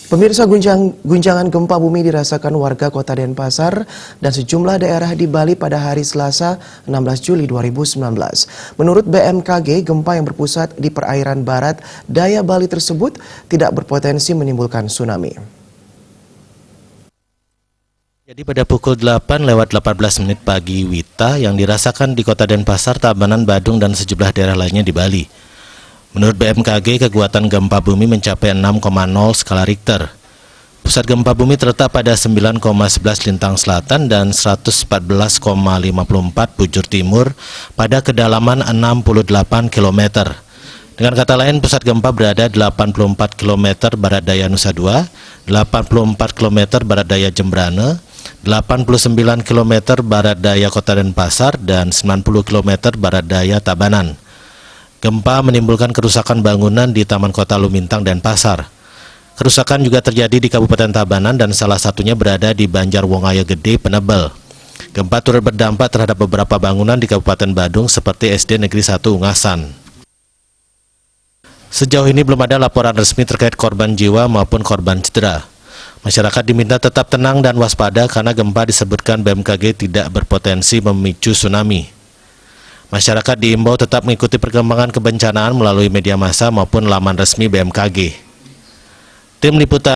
Pemirsa, guncangan gempa bumi dirasakan warga Kota Denpasar dan sejumlah daerah di Bali pada hari Selasa 16 Juli 2019. Menurut BMKG, gempa yang berpusat di perairan barat daya Bali tersebut tidak berpotensi menimbulkan tsunami. Jadi pada pukul 8:18 pagi WITA yang dirasakan di Kota Denpasar, Tabanan, Badung, dan sejumlah daerah lainnya di Bali. Menurut BMKG, kekuatan gempa bumi mencapai 6,0 skala Richter. Pusat gempa bumi terletak pada 9,11 lintang selatan dan 114,54 bujur timur pada kedalaman 68 km. Dengan kata lain, pusat gempa berada 84 km barat daya Nusa Dua, 84 km barat daya Jembrane, 89 km barat daya Kota Denpasar, dan 90 km barat daya Tabanan. Gempa menimbulkan kerusakan bangunan di Taman Kota Lumintang dan Pasar. Kerusakan juga terjadi di Kabupaten Tabanan dan salah satunya berada di Banjarwongaya Gede, Penebel. Gempa turut berdampak terhadap beberapa bangunan di Kabupaten Badung seperti SD Negeri 1 Ungasan. Sejauh ini belum ada laporan resmi terkait korban jiwa maupun korban cedera. Masyarakat diminta tetap tenang dan waspada karena gempa disebutkan BMKG tidak berpotensi memicu tsunami. Masyarakat diimbau tetap mengikuti perkembangan kebencanaan melalui media massa maupun laman resmi BMKG. Tim Liputan